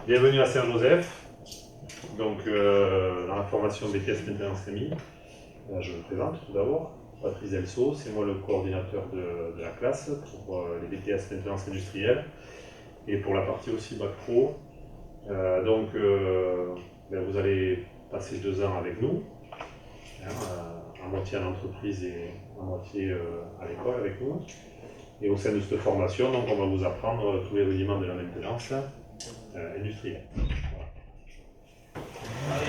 Bienvenue à Saint-Joseph, donc dans la formation BTS Maintenance Rémi. Je me présente tout d'abord, Patrice Delso, c'est moi le coordinateur de la classe pour les BTS Maintenance Industrielle et pour la partie aussi Bac Pro. Vous allez passer 2 ans avec nous, à moitié à l'entreprise et à moitié à l'école avec nous. Et au sein de cette formation, donc, on va vous apprendre tous les rudiments de la maintenance industrielle. Voilà.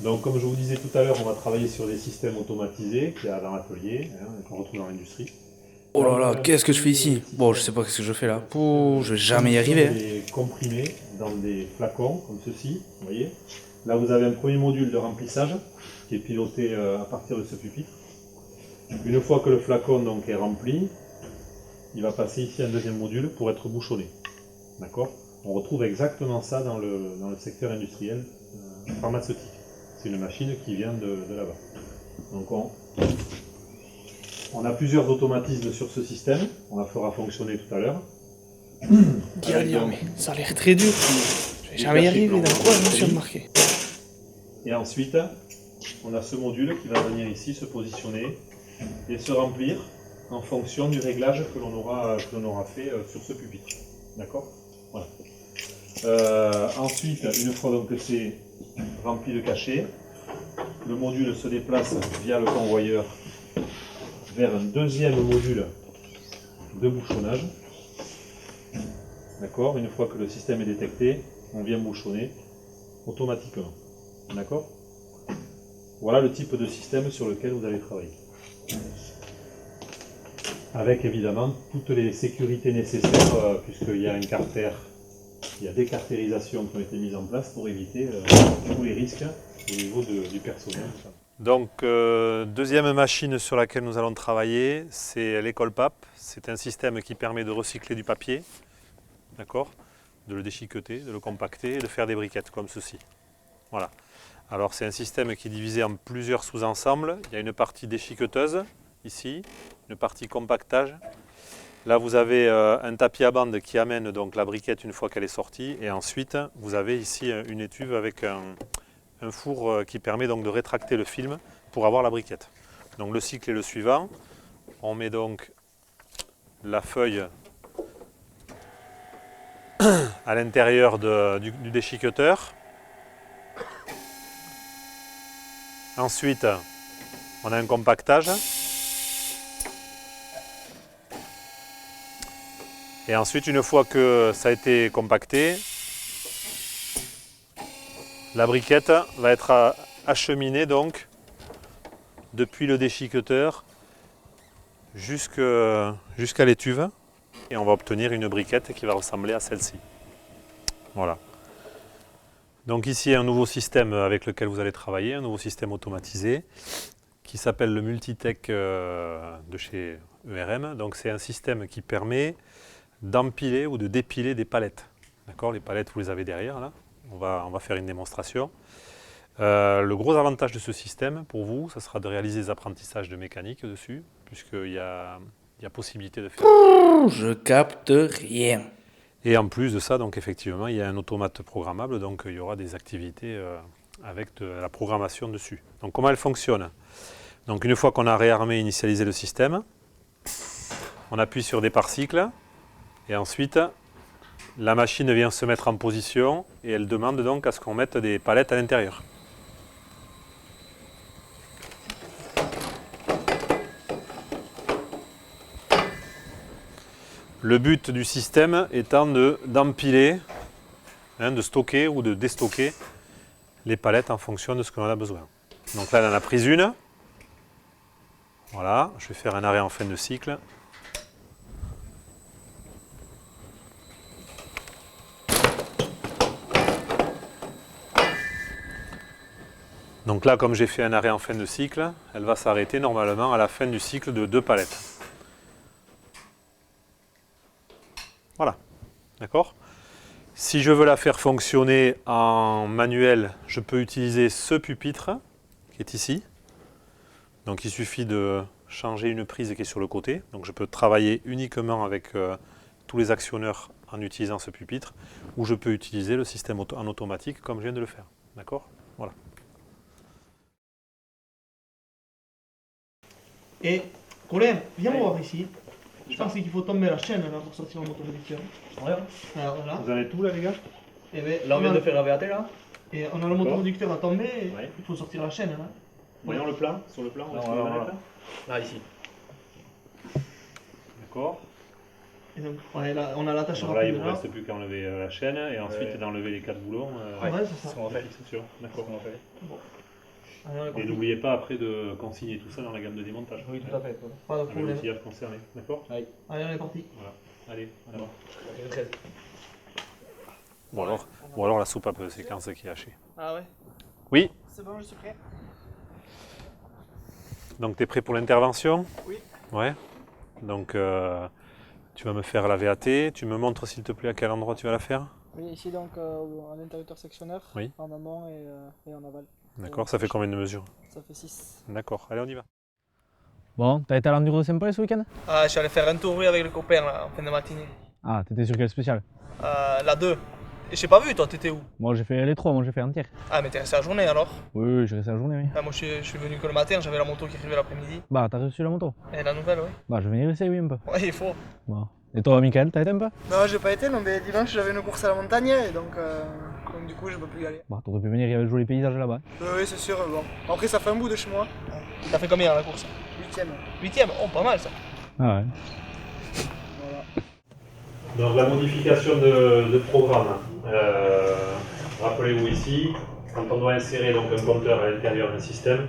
Donc, comme je vous disais tout à l'heure, on va travailler sur des systèmes automatisés qu'il y a dans l'atelier, qu'on retrouve dans l'industrie. Oh là là, qu'est-ce que je fais ici? Bon, je sais pas ce que je fais là. Pouh, je vais jamais y arriver. Hein. Les comprimer dans des flacons comme ceci, vous voyez. Là, vous avez un premier module de remplissage qui est piloté à partir de ce pupitre. Une fois que le flacon donc, est rempli, il va passer ici un deuxième module pour être bouchonné. D'accord? On retrouve exactement ça dans le secteur industriel pharmaceutique. C'est une machine qui vient de là-bas. Donc on a plusieurs automatismes sur ce système, on la fera fonctionner tout à l'heure. Mais ça a l'air très dur. Je vais jamais y arriver, dans quoi je me suis remarqué. Et ensuite, on a ce module qui va venir ici se positionner et se remplir en fonction du réglage que l'on aura fait sur ce pupitre. D'accord? Voilà. Ensuite, une fois donc que c'est rempli de cachets, le module se déplace via le convoyeur vers un deuxième module de bouchonnage. D'accord? Une fois que le système est détecté, on vient bouchonner automatiquement. D'accord? Voilà le type de système sur lequel vous allez travailler. Avec évidemment toutes les sécurités nécessaires, puisqu'il y a un carter, il y a des cartérisations qui ont été mises en place pour éviter tous les risques au niveau du personnel. Donc, deuxième machine sur laquelle nous allons travailler, c'est l'école PAP. C'est un système qui permet de recycler du papier, d'accord, de le déchiqueter, de le compacter et de faire des briquettes comme ceci. Voilà. Alors, c'est un système qui est divisé en plusieurs sous-ensembles. Il y a une partie déchiqueteuse, ici, une partie compactage. Là, vous avez un tapis à bande qui amène donc la briquette une fois qu'elle est sortie. Et ensuite, vous avez ici une étuve avec un four qui permet donc de rétracter le film pour avoir la briquette. Donc le cycle est le suivant. On met donc la feuille à l'intérieur du déchiqueteur. Ensuite, on a un compactage. Et ensuite, une fois que ça a été compacté, la briquette va être acheminée donc depuis le déchiqueteur jusqu'à l'étuve et on va obtenir une briquette qui va ressembler à celle-ci. Voilà. Donc ici un nouveau système avec lequel vous allez travailler, un nouveau système automatisé qui s'appelle le Multitech de chez ERM. Donc c'est un système qui permet d'empiler ou de dépiler des palettes. D'accord? Les palettes, vous les avez derrière là. On va faire une démonstration. Le gros avantage de ce système, pour vous, ça sera de réaliser des apprentissages de mécanique dessus, puisqu'il y a possibilité de faire... Je capte rien. Et en plus de ça, donc effectivement, il y a un automate programmable, donc il y aura des activités avec de la programmation dessus. Donc comment elle fonctionne? Donc une fois qu'on a réarmé et initialisé le système, on appuie sur départ cycle, et ensuite la machine vient se mettre en position et elle demande donc à ce qu'on mette des palettes à l'intérieur. Le but du système étant d'empiler, de stocker ou de déstocker les palettes en fonction de ce que l'on a besoin. Donc là, elle en a pris une. Voilà, je vais faire un arrêt en fin de cycle. Donc là, comme j'ai fait un arrêt en fin de cycle, elle va s'arrêter normalement à la fin du cycle de 2 palettes. Voilà, d'accord? Si je veux la faire fonctionner en manuel, je peux utiliser ce pupitre qui est ici. Donc il suffit de changer une prise qui est sur le côté. Donc je peux travailler uniquement avec tous les actionneurs en utilisant ce pupitre, ou je peux utiliser le système en automatique comme je viens de le faire. D'accord? Voilà. Et Colin, viens voir ici. Je pense qu'il faut tomber la chaîne là pour sortir le moteur réducteur. Regarde. Alors voilà. Vous en êtes où là les gars? Et ben, Là on vient de faire la VAT là. Et on a le moteur réducteur à tomber, et Ouais. il faut sortir la chaîne là. Voyons le plan, sur le plan, où est-ce que vous en êtes là? Là ici. D'accord. Et donc, ouais, là, on a l'attache Alors là, il rapide ne vous là. reste plus qu'à enlever la chaîne et ensuite d'enlever les 4 boulons. Ouais, c'est ça. Ce qu'on va faire. Fixation. D'accord. Allez, on est Et parti. n'oubliez pas après de consigner tout ça dans la gamme de démontage. Oui, tout à fait. Pas de Avec problème. l'outillage concerné. D'accord? Allez, on est parti. Voilà. Allez, en avant. Le 13. Ou alors la soupape séquence qui est hachée. Ah ouais? Oui. C'est bon, je suis prêt. Donc tu es prêt pour l'intervention? Oui. Ouais. Donc tu vas me faire la VAT. Tu me montres s'il te plaît à quel endroit tu vas la faire? Oui, ici donc un interrupteur sectionneur Oui. en amont et en aval. D'accord, ça fait combien de mesures? Ça fait 6. D'accord, allez on y va. Bon, t'as été à l'Enduro Simple ce week-end? Ah, je suis allé faire un tour oui, avec le copain là, en fin de matinée. Ah, t'étais sur quel spécial? La 2. Et j'ai pas vu, toi, t'étais où? Moi j'ai fait les 3, moi j'ai fait entière. Ah, mais t'es resté la journée alors? Oui, j'ai resté la journée, oui. Ah, moi je suis venu que le matin, j'avais la moto qui arrivait l'après-midi. Bah, t'as reçu la moto? Et la nouvelle, oui. Bah, je vais venir essayer, oui, un peu. Ouais, il faut. Bon. Et toi, Michael, t'as été un peu? Non, j'ai pas été, non, mais dimanche j'avais une course à la montagne et donc du coup je peux plus y aller. Bah, t'aurais pu venir, il y avait le joli paysage là-bas. Oui, c'est sûr, bon. Après ça fait un bout de chez moi. T'as fait combien la course? 8ème. 8ème? Oh, pas mal ça. Ah ouais. Donc la modification de programme. Rappelez-vous ici, quand on doit insérer donc un compteur à l'intérieur d'un système,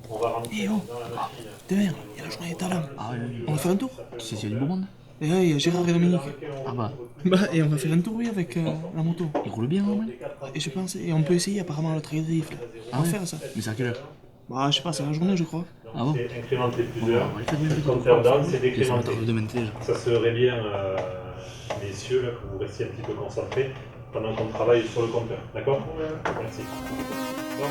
on va rentrer Eh oh, dans la machine. Demain, il y a la journée des talents. Ah ouais, On va faire un tour? tu sais s'il y a du beau monde? Et là, il y a Gérard et Dominique. Ah bah, Bah, et on va faire un tour, oui, avec la moto. il roule bien, hein, Et je pense, et on peut essayer apparemment le trail drift. On va ouais? faire ça. mais c'est à quelle heure? Bah, je sais pas, c'est la journée, je crois. Ah bon? C'est incrémenté Bon, plusieurs. on va aller faire bien Le plutôt. compteur down, c'est Et ça va décrémenté. de maintenant déjà. Ça serait bien, messieurs, là, que vous restiez un petit peu concentrés pendant qu'on travaille sur le compteur. D'accord? Merci. Donc,